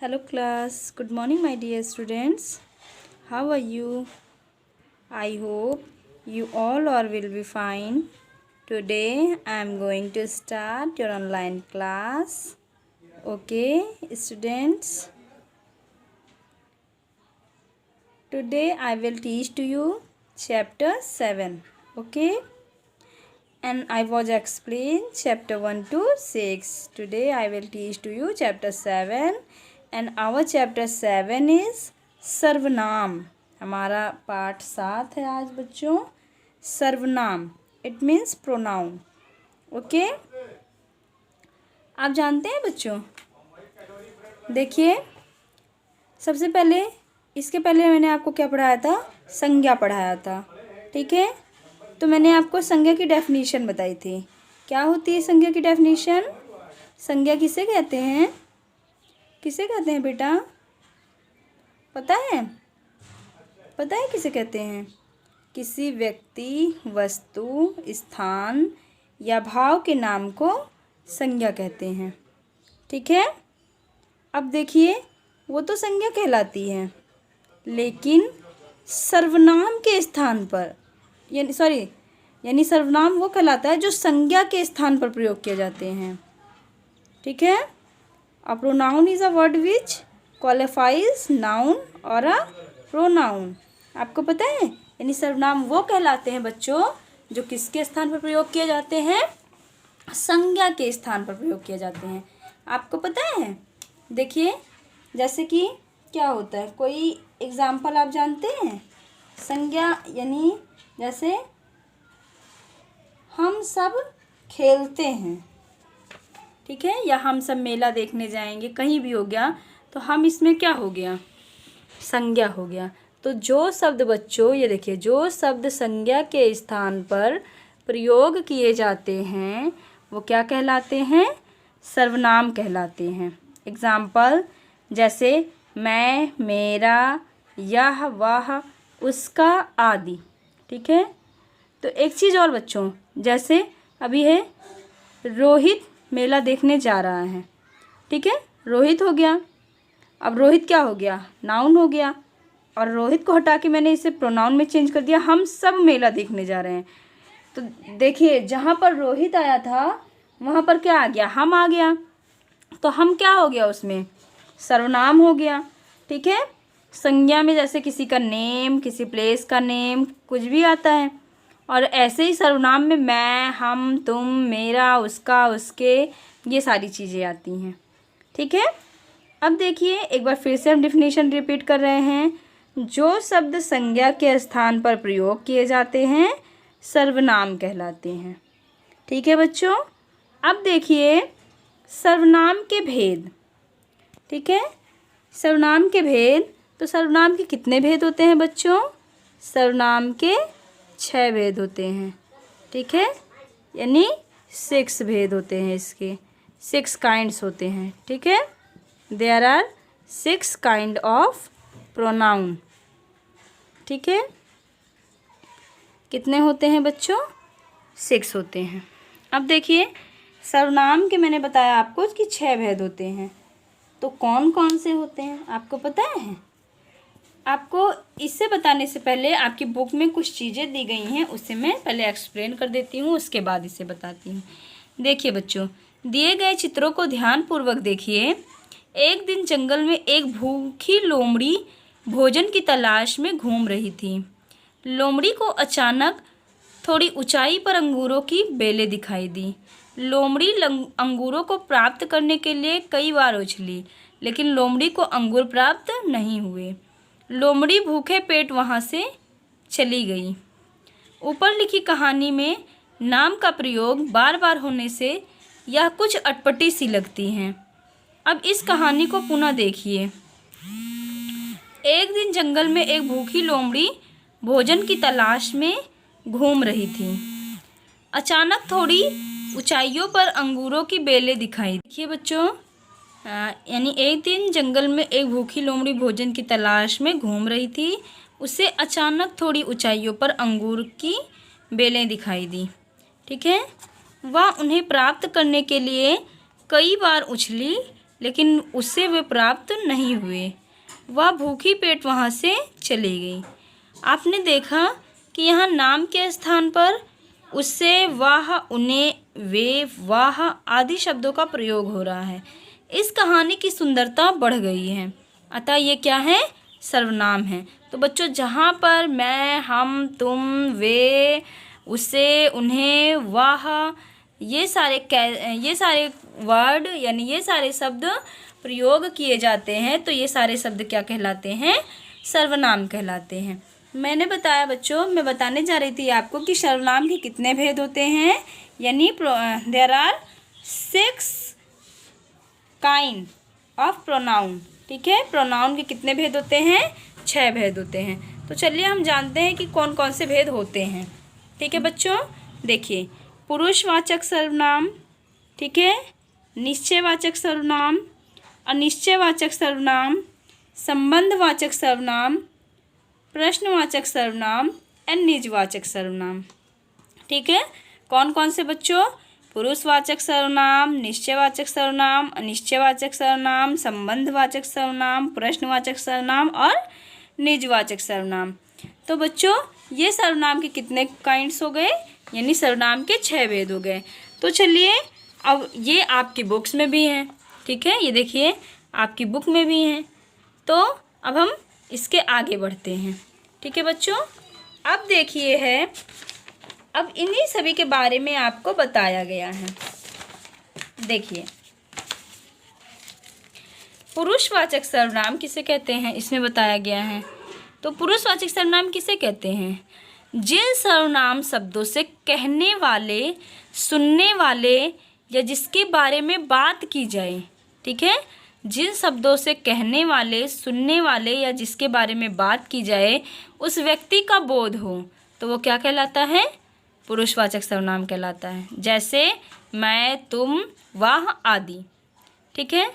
Hello class, good morning my dear students. How are you? I hope you all are will be fine. Today I am going to start your online class. Okay students. Today I will teach to you chapter 7. Okay. And I was explain chapter 1 to 6. Today I will teach to you chapter 7 and our chapter 7 is सर्वनाम. हमारा पाठ 7 है आज बच्चों. सर्वनाम it means pronoun. Okay, आप जानते हैं बच्चों. देखिए, सबसे पहले इसके पहले मैंने आपको क्या पढ़ाया था? संज्ञा पढ़ाया था. ठीक है, तो मैंने आपको संज्ञा की डेफिनेशन बताई थी. क्या होती है संज्ञा की डेफिनेशन? संज्ञा किसे कहते हैं? किसे कहते हैं बेटा? पता है? पता है किसे कहते हैं? किसी व्यक्ति, वस्तु, स्थान या भाव के नाम को संज्ञा कहते हैं. ठीक है, अब देखिए, वो तो संज्ञा कहलाती है, लेकिन सर्वनाम के स्थान पर यानी सर्वनाम वो कहलाता है जो संज्ञा के स्थान पर प्रयोग किए जाते हैं. ठीक है, a pronoun is a word which qualifies noun और अ प्रोनाउन. आपको पता है, यानी सर्वनाम वो कहलाते हैं बच्चों जो किसके स्थान पर प्रयोग किए जाते हैं? संज्ञा के स्थान पर प्रयोग किए जाते हैं. आपको पता है? देखिए, जैसे कि क्या होता है, कोई एग्जाम्पल आप जानते हैं? संज्ञा यानी जैसे हम सब खेलते हैं. ठीक है, या हम सब मेला देखने जाएंगे, कहीं भी हो गया, तो हम इसमें क्या हो गया? संज्ञा हो गया. तो जो शब्द बच्चों, ये देखिए, जो शब्द संज्ञा के स्थान पर प्रयोग किए जाते हैं वो क्या कहलाते हैं? सर्वनाम कहलाते हैं. एग्जाम्पल जैसे मैं, मेरा, यह, वह, उसका आदि. ठीक है, तो एक चीज़ और बच्चों, जैसे अभी है रोहित मेला देखने जा रहा है. ठीक है, रोहित हो गया. अब रोहित क्या हो गया? नाउन हो गया. और रोहित को हटा के मैंने इसे प्रोनाउन में चेंज कर दिया. हम सब मेला देखने जा रहे हैं. तो देखिए, जहाँ पर रोहित आया था वहाँ पर क्या आ गया? हम आ गया. तो हम क्या हो गया? उसमें सर्वनाम हो गया. ठीक है, संज्ञा में जैसे किसी का नेम, किसी प्लेस का नेम, कुछ भी आता है. और ऐसे ही सर्वनाम में मैं, हम, तुम, मेरा, उसका, उसके, ये सारी चीज़ें आती हैं. ठीक है, अब देखिए, एक बार फिर से हम डेफिनेशन रिपीट कर रहे हैं. जो शब्द संज्ञा के स्थान पर प्रयोग किए जाते हैं सर्वनाम कहलाते हैं. ठीक है बच्चों, अब देखिए सर्वनाम के भेद. ठीक है, सर्वनाम के भेद. तो सर्वनाम के कितने भेद होते हैं बच्चों? सर्वनाम के 6 भेद होते हैं. ठीक है, यानी 6 भेद होते हैं इसके. 6 काइंड्स होते हैं. ठीक है, there are 6 kind of pronoun. ठीक है, कितने होते हैं बच्चों? 6 होते हैं. अब देखिए, सर्वनाम के मैंने बताया आपको कि 6 भेद होते हैं. तो कौन कौन से होते हैं आपको पता है? आपको इससे बताने से पहले आपकी बुक में कुछ चीज़ें दी गई हैं, उससे मैं पहले एक्सप्लेन कर देती हूँ, उसके बाद इसे बताती हूँ. देखिए बच्चों, दिए गए चित्रों को ध्यानपूर्वक देखिए. एक दिन जंगल में एक भूखी लोमड़ी भोजन की तलाश में घूम रही थी. लोमड़ी को अचानक थोड़ी ऊंचाई पर अंगूरों की बेलें दिखाई दी. लोमड़ी अंगूरों को प्राप्त करने के लिए कई बार उछली, लेकिन लोमड़ी को अंगूर प्राप्त नहीं हुए. लोमड़ी भूखे पेट वहाँ से चली गई. ऊपर लिखी कहानी में नाम का प्रयोग बार बार होने से यह कुछ अटपटी सी लगती हैं. अब इस कहानी को पुनः देखिए. एक दिन जंगल में एक भूखी लोमड़ी भोजन की तलाश में घूम रही थी. अचानक थोड़ी ऊंचाइयों पर अंगूरों की बेलें दिखाई. देखिए बच्चों, यानी एक दिन जंगल में एक भूखी लोमड़ी भोजन की तलाश में घूम रही थी. उसे अचानक थोड़ी ऊंचाइयों पर अंगूर की बेलें दिखाई दी. ठीक है, वह उन्हें प्राप्त करने के लिए कई बार उछली, लेकिन उसे वे प्राप्त नहीं हुए। वह भूखी पेट वहाँ से चली गई। आपने देखा कि यहाँ नाम के स्थान पर उससे, वाह, उन्हें, वे, वाह आदि शब्दों का प्रयोग हो रहा है। इस कहानी की सुंदरता बढ़ गई है। अतः ये क्या है? सर्वनाम है। तो बच्चों, जहाँ पर मैं, हम, तुम, वे, उसे, उन्हें, वाह, ये सारे वर्ड यानी ये सारे शब्द प्रयोग किए जाते हैं, तो ये सारे शब्द क्या कहलाते हैं? सर्वनाम कहलाते हैं। मैंने बताया बच्चों, मैं बताने जा रही थी आपको कि सर्वनाम के कितने भेद होते हैं, यानी there are 6 kind of pronoun. ठीक है, प्रोनाउन के कितने भेद होते हैं? 6 भेद होते हैं। तो चलिए हम जानते हैं कि कौन कौन से भेद होते हैं। ठीक है बच्चों, देखिए, पुरुषवाचक सर्वनाम, ठीक है, निश्चयवाचक सर्वनाम, अनिश्चयवाचक सर्वनाम, संबंधवाचक सर्वनाम, प्रश्नवाचक सर्वनाम एंड निजवाचक सर्वनाम। ठीक है, कौन कौन से बच्चों? पुरुषवाचक सर्वनाम, निश्चयवाचक सर्वनाम, अनिश्चयवाचक सर्वनाम, संबंधवाचक सर्वनाम, प्रश्नवाचक सर्वनाम और निजवाचक सर्वनाम। तो बच्चों, ये सर्वनाम के कितने काइंड्स हो गए? यानी सर्वनाम के 6 भेद हो गए। तो चलिए, अब ये आपकी बुक्स में भी हैं। ठीक है, ये देखिए आपकी बुक में भी हैं। तो अब हम इसके आगे बढ़ते हैं। ठीक है बच्चों, अब देखिए है, अब इन्हीं सभी के बारे में आपको बताया गया है। देखिए, पुरुषवाचक सर्वनाम किसे कहते हैं, इसमें बताया गया है। तो पुरुषवाचक सर्वनाम किसे कहते हैं? जिन सर्वनाम शब्दों से कहने वाले, सुनने वाले या जिसके बारे में बात की जाए। ठीक है, जिन शब्दों से कहने वाले, सुनने वाले या जिसके बारे में बात की जाए उस व्यक्ति का बोध हो, तो वो क्या कहलाता है? पुरुषवाचक सर्वनाम कहलाता है। जैसे मैं, तुम, वह आदि। ठीक है,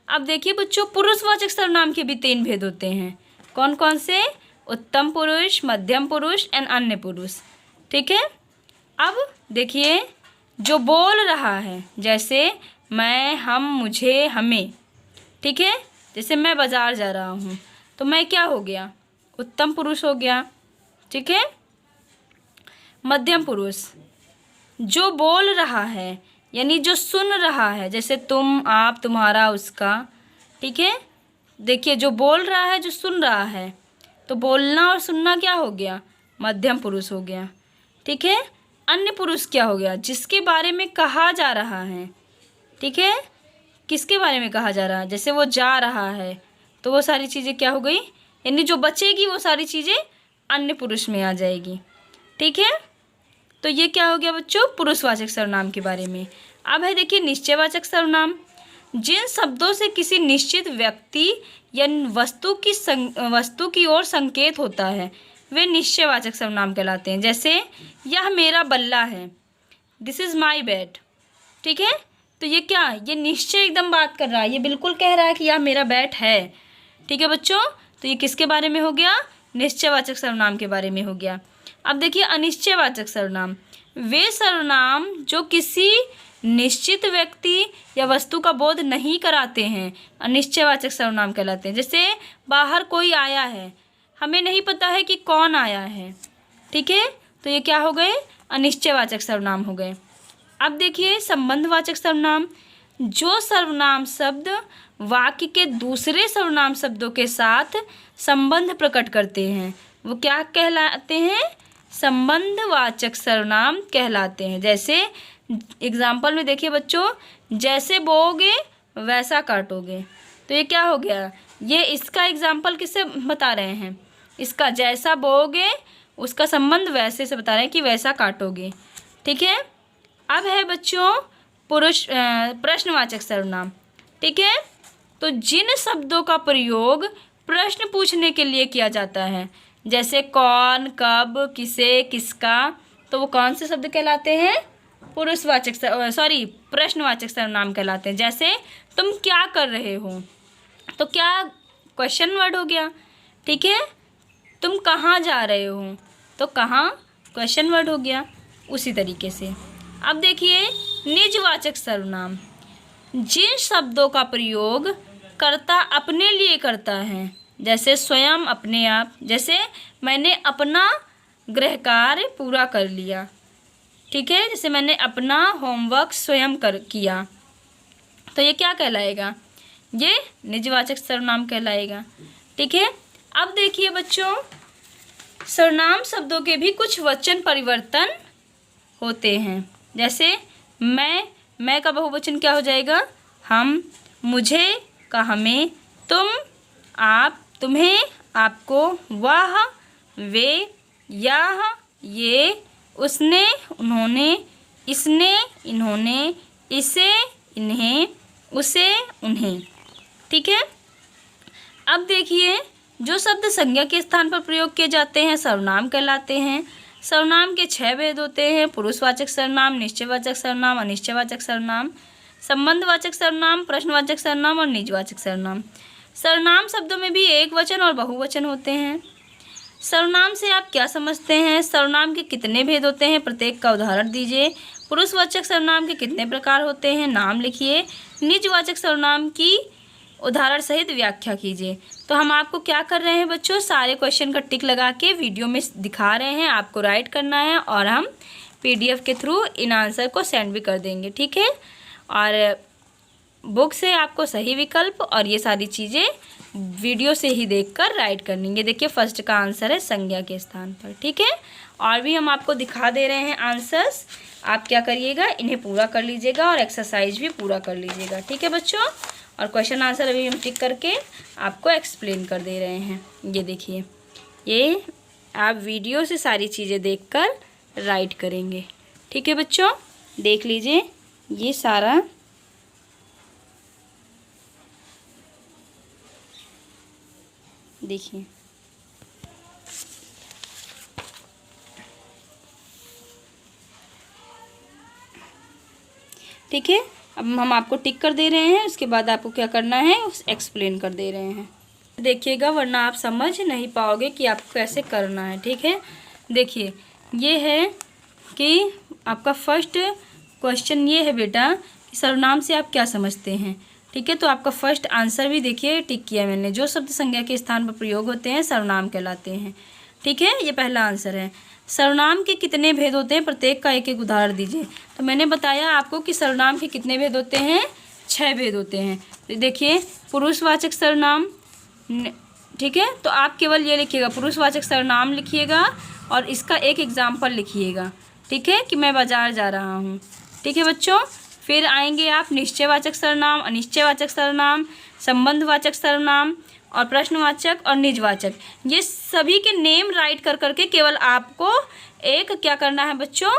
अब देखिए बच्चों, पुरुषवाचक सर्वनाम के भी 3 भेद होते हैं। कौन कौन से? उत्तम पुरुष, मध्यम पुरुष एंड अन्य पुरुष। ठीक है, अब देखिए, जो बोल रहा है, जैसे मैं, हम, मुझे, हमें। ठीक है, जैसे मैं बाज़ार जा रहा हूँ, तो मैं क्या हो गया? उत्तम पुरुष हो गया। ठीक है, मध्यम पुरुष, जो बोल रहा है यानी जो सुन रहा है, जैसे तुम, आप, तुम्हारा, उसका। ठीक है, देखिए, जो बोल रहा है, जो सुन रहा है, तो बोलना और सुनना क्या हो गया? मध्यम पुरुष हो गया। ठीक है, अन्य पुरुष क्या हो गया? जिसके बारे में कहा जा रहा है। ठीक है, किसके बारे में कहा जा रहा है? जैसे वो जा रहा है, तो वो सारी चीज़ें क्या हो गई? यानी जो बचेगी वो सारी चीज़ें अन्य पुरुष में आ जाएगी। ठीक है, तो ये क्या हो गया बच्चों? पुरुषवाचक सर्वनाम के बारे में। अब है देखिए निश्चयवाचक सर्वनाम। जिन शब्दों से किसी निश्चित व्यक्ति या वस्तु की ओर संकेत होता है, वे निश्चयवाचक सर्वनाम कहलाते हैं। जैसे यह मेरा बल्ला है, दिस इज़ माई बेड। ठीक है, तो ये क्या? ये निश्चय एकदम बात कर रहा है, ये बिल्कुल कह रहा है कि यह मेरा बैट है। ठीक है बच्चों, तो ये किसके बारे में हो गया? निश्चयवाचक सर्वनाम के बारे में हो गया। अब देखिए अनिश्चयवाचक सर्वनाम, वे सर्वनाम जो किसी निश्चित व्यक्ति या वस्तु का बोध नहीं कराते हैं, अनिश्चयवाचक सर्वनाम कहलाते हैं। जैसे बाहर कोई आया है, हमें नहीं पता है कि कौन आया है। ठीक है, तो ये क्या हो गए? अनिश्चयवाचक सर्वनाम हो गए। अब देखिए संबंधवाचक सर्वनाम, जो सर्वनाम शब्द वाक्य के दूसरे सर्वनाम शब्दों के साथ संबंध प्रकट करते हैं, वो क्या कहलाते हैं? संबंधवाचक सर्वनाम कहलाते हैं। जैसे एग्जाम्पल में देखिए बच्चों, जैसे बोओगे वैसा काटोगे, तो ये क्या हो गया? ये इसका एग्जाम्पल किससे बता रहे हैं? इसका जैसा बोओगे उसका संबंध वैसे से बता रहे हैं कि वैसा काटोगे। ठीक है, अब है बच्चों प्रश्नवाचक सर्वनाम। ठीक है, तो जिन शब्दों का प्रयोग प्रश्न पूछने के लिए किया जाता है, जैसे कौन, कब, किसे, किसका, तो वो कौन से शब्द कहलाते हैं? प्रश्नवाचक सर्वनाम कहलाते हैं। जैसे तुम क्या कर रहे हो, तो क्या क्वेश्चन वर्ड हो गया। ठीक है, तुम कहाँ जा रहे हो, तो कहाँ क्वेश्चन वर्ड हो गया। उसी तरीके से अब देखिए निजवाचक सर्वनाम, जिन शब्दों का प्रयोग कर्ता अपने लिए करता है, जैसे स्वयं, अपने आप, जैसे मैंने अपना गृह कार्य पूरा कर लिया, ठीक है, जैसे मैंने अपना होमवर्क स्वयं किया, तो ये क्या कहलाएगा, ये निजवाचक सर्वनाम कहलाएगा, ठीक है। अब देखिए बच्चों, सर्वनाम शब्दों के भी कुछ वचन परिवर्तन होते हैं, जैसे मैं का बहुवचन क्या हो जाएगा, हम, मुझे का हमें, तुम, आप, तुम्हें, आपको, वह, वे, यह, ये, उसने, उन्होंने, इसने, इन्होंने, इसे, इन्हें, उसे, उन्हें, ठीक है। अब देखिए, जो शब्द संज्ञा के स्थान पर प्रयोग किए जाते हैं सर्वनाम कहलाते हैं। सर्वनाम के 6 भेद होते हैं, पुरुषवाचक सर्वनाम, निश्चयवाचक सर्वनाम, अनिश्चयवाचक सर्वनाम, संबंधवाचक सर्वनाम, प्रश्नवाचक सर्वनाम और निजवाचक सर्वनाम। सर्वनाम शब्दों में भी एक वचन और बहुवचन होते हैं। सर्वनाम से आप क्या समझते हैं, सर्वनाम के कितने भेद होते हैं, प्रत्येक का उदाहरण दीजिए। पुरुषवाचक सर्वनाम के कितने प्रकार होते हैं, नाम लिखिए। निजवाचक सर्वनाम की उदाहरण सहित व्याख्या कीजिए। तो हम आपको क्या कर रहे हैं बच्चों, सारे क्वेश्चन का टिक लगा के वीडियो में दिखा रहे हैं, आपको राइट करना है और हम PDF के थ्रू इन आंसर को सेंड भी कर देंगे, ठीक है। और बुक से आपको सही विकल्प और ये सारी चीज़ें वीडियो से ही देखकर राइट करनी है। देखिए फर्स्ट का आंसर है संज्ञा के स्थान पर, ठीक है। और भी हम आपको दिखा दे रहे हैं आंसर्स, आप क्या करिएगा, इन्हें पूरा कर लीजिएगा और एक्सरसाइज भी पूरा कर लीजिएगा, ठीक है बच्चों। और क्वेश्चन आंसर अभी हम टिक करके आपको एक्सप्लेन कर दे रहे हैं। ये देखिए, ये आप वीडियो से सारी चीज़ें देखकर राइट करेंगे, ठीक है बच्चों। देख लीजिए ये सारा देखिए, ठीक है। अब हम आपको टिक कर दे रहे हैं, उसके बाद आपको क्या करना है उस एक्सप्लेन कर दे रहे हैं, देखिएगा, वरना आप समझ नहीं पाओगे कि आपको कैसे करना है, ठीक है। देखिए ये है कि आपका फर्स्ट क्वेश्चन ये है बेटा कि सर्वनाम से आप क्या समझते हैं, ठीक है। तो आपका फर्स्ट आंसर भी देखिए टिक किया मैंने, जो शब्द संज्ञा के स्थान पर प्रयोग होते हैं सर्वनाम कहलाते हैं, ठीक है। ये पहला आंसर है। सर्वनाम के कितने भेद होते हैं, प्रत्येक का एक एक उदाहरण दीजिए। तो मैंने बताया आपको कि सर्वनाम के कितने भेद होते हैं, 6 भेद होते हैं। तो देखिए पुरुषवाचक सर्वनाम, ठीक है, तो आप केवल ये लिखिएगा, पुरुषवाचक सर्वनाम लिखिएगा और इसका एक एग्जाम्पल लिखिएगा, ठीक है, कि मैं बाजार जा रहा हूँ, ठीक है बच्चों। फिर आएंगे आप निश्चयवाचक सर्वनाम, अनिश्चयवाचक सर्वनाम, संबंधवाचक सर्वनाम और प्रश्नवाचक और निजवाचक। ये सभी के नेम राइट कर करके केवल आपको एक क्या करना है बच्चों,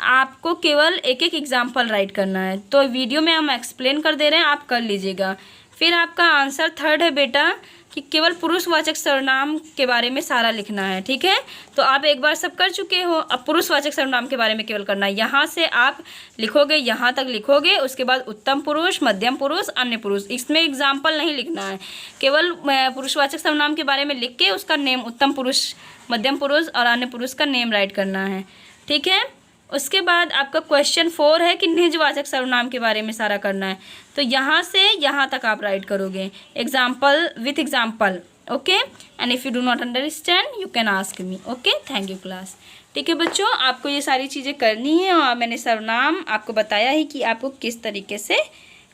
आपको केवल एक एक एग्जाम्पल राइट करना है। तो वीडियो में हम एक्सप्लेन कर दे रहे हैं, आप कर लीजिएगा। फिर आपका आंसर थर्ड है बेटा कि केवल पुरुषवाचक सर्वनाम के बारे में सारा लिखना है, ठीक है। तो आप एक बार सब कर चुके हो, अब पुरुषवाचक सर्वनाम के बारे में केवल करना है। यहाँ से आप लिखोगे, यहाँ तक लिखोगे, उसके बाद उत्तम पुरुष, मध्यम पुरुष, अन्य पुरुष, इसमें एग्जाम्पल नहीं लिखना है, केवल पुरुषवाचक सर्वनाम के बारे में लिख के उसका नेम, उत्तम पुरुष, मध्यम पुरुष और अन्य पुरुष का नेम राइट करना है, ठीक है। उसके बाद आपका क्वेश्चन 4 है कि निजवाचक सर्वनाम के बारे में सारा करना है। तो यहाँ से यहाँ तक आप राइट करोगे, example with example, okay. And if you do not understand you can ask me, okay. Thank you class, ठीक है बच्चों। आपको ये सारी चीज़ें करनी है और मैंने सर्वनाम आपको बताया ही कि आपको किस तरीके से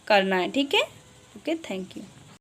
करना है, ठीक है, ओके। Thank you.